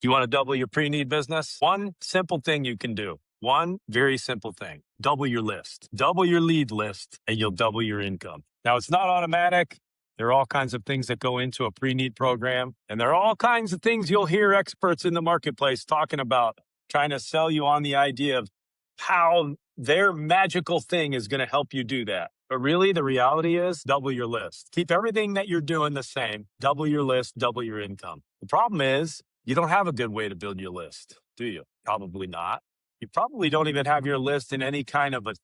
You want to double your pre-need business? One simple thing you can do. One very simple thing. Double your list. Double your lead list and you'll double your income. Now, it's not automatic. There are all kinds of things that go into a pre-need program. And there are all kinds of things you'll hear experts in the marketplace talking about, trying to sell you on the idea of how their magical thing is going to help you do that. But really, the reality is double your list. Keep everything that you're doing the same. Double your list, double your income. The problem is you don't have a good way to build your list, do you? Probably not. You probably don't even have your list in any kind of a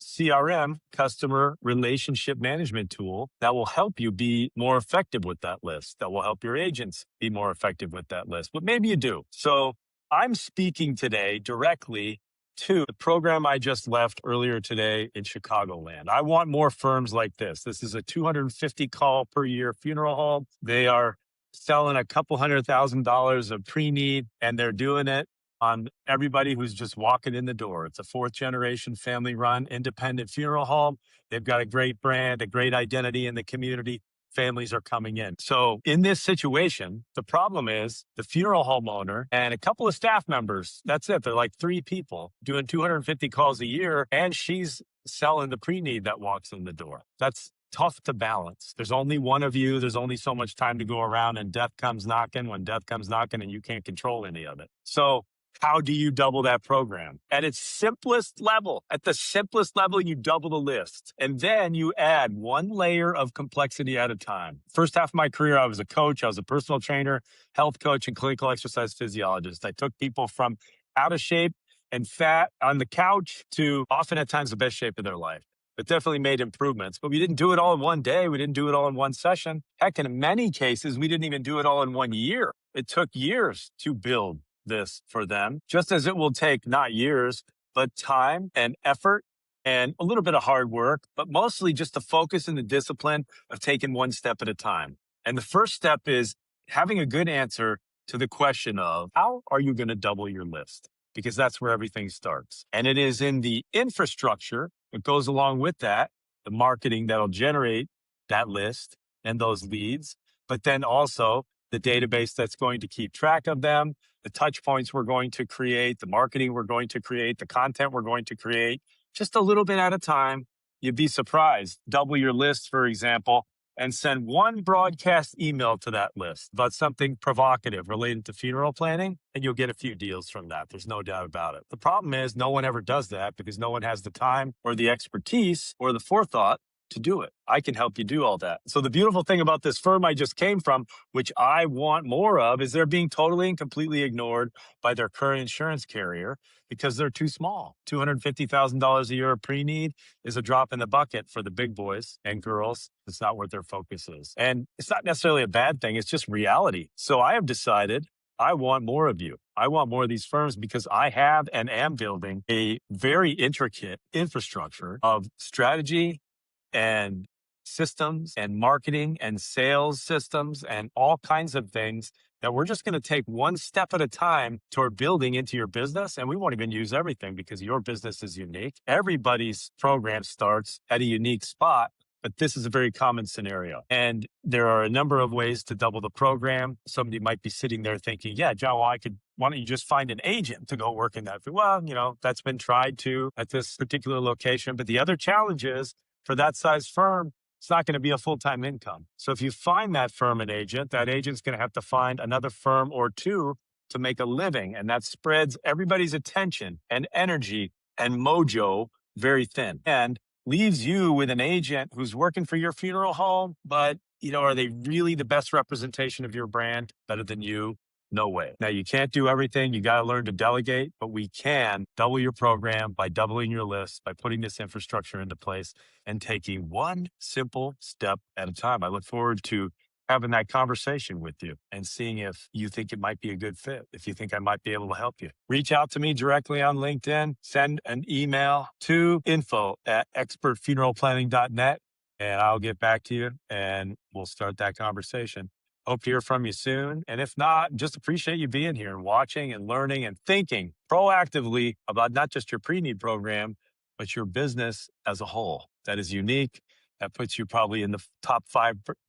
CRM, customer relationship management tool that will help you be more effective with that list, that will help your agents be more effective with that list. But maybe you do. So I'm speaking today directly to the program I just left earlier today in Chicagoland. I want more firms like this. This is a 250 call per year funeral home. They are selling a couple $100,000 of pre-need, and they're doing it on everybody who's just walking in the door. It's a fourth generation family run independent funeral home. They've got a great brand, a great identity in the community. Families are coming in. So in this situation, the problem is the funeral home owner and a couple of staff members. That's it. They're like 3 people doing 250 calls a year, and she's selling the pre-need that walks in the door. That's tough to balance. There's only one of you. There's only so much time to go around, and death comes knocking when death comes knocking, and you can't control any of it. So how do you double that program? At its simplest level, you double the list. And then you add one layer of complexity at a time. First half of my career, I was a coach. I was a personal trainer, health coach, and clinical exercise physiologist. I took people from out of shape and fat on the couch to often at times the best shape of their life. But definitely made improvements. But we didn't do it all in one day. We didn't do it all in one session. Heck, in many cases, we didn't even do it all in 1 year. It took years to build this for them, just as it will take not years, but time and effort and a little bit of hard work, but mostly just the focus and the discipline of taking one step at a time. And the first step is having a good answer to the question of how are you going to double your list? Because that's where everything starts. And it is in the infrastructure that goes along with that, the marketing that'll generate that list and those leads, but then also the database that's going to keep track of them, the touch points we're going to create, the marketing we're going to create, the content we're going to create, just a little bit at a time. You'd be surprised. Double your list, for example, and send one broadcast email to that list about something provocative related to funeral planning, and you'll get a few deals from that. There's no doubt about it. The problem is no one ever does that because no one has the time or the expertise or the forethought to do it. I can help you do all that. So the beautiful thing about this firm I just came from, which I want more of, is they're being totally and completely ignored by their current insurance carrier because they're too small. $250,000 a year of pre-need is a drop in the bucket for the big boys and girls. It's not what their focus is. And it's not necessarily a bad thing. It's just reality. So I have decided I want more of you. I want more of these firms because I have and am building a very intricate infrastructure of strategy and systems and marketing and sales systems and all kinds of things that we're just going to take one step at a time toward building into your business. And we won't even use everything because your business is unique. Everybody's program starts at a unique spot, but this is a very common scenario. And there are a number of ways to double the program. Somebody might be sitting there thinking, yeah, John, well, why don't you just find an agent to go work in that? Well, that's been tried to at this particular location. But the other challenge is, for that size firm, it's not going to be a full-time income. So if you find that firm an agent, that agent's going to have to find another firm or two to make a living. And that spreads everybody's attention and energy and mojo very thin and leaves you with an agent who's working for your funeral home. But, are they really the best representation of your brand? Better than you? No way. Now, you can't do everything. You got to learn to delegate, but we can double your program by doubling your list, by putting this infrastructure into place and taking one simple step at a time. I look forward to having that conversation with you and seeing if you think it might be a good fit, if you think I might be able to help you. Reach out to me directly on LinkedIn, send an email to info@expertfuneralplanning.net, and I'll get back to you and we'll start that conversation. Hope to hear from you soon. And if not, just appreciate you being here and watching and learning and thinking proactively about not just your pre-need program, but your business as a whole. That is unique. That puts you probably in the top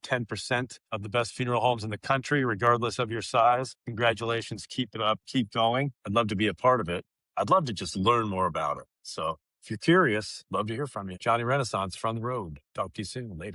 10% of the best funeral homes in the country, regardless of your size. Congratulations. Keep it up. Keep going. I'd love to be a part of it. I'd love to just learn more about it. So if you're curious, love to hear from you. Johnny Renaissance from the road. Talk to you soon. Later.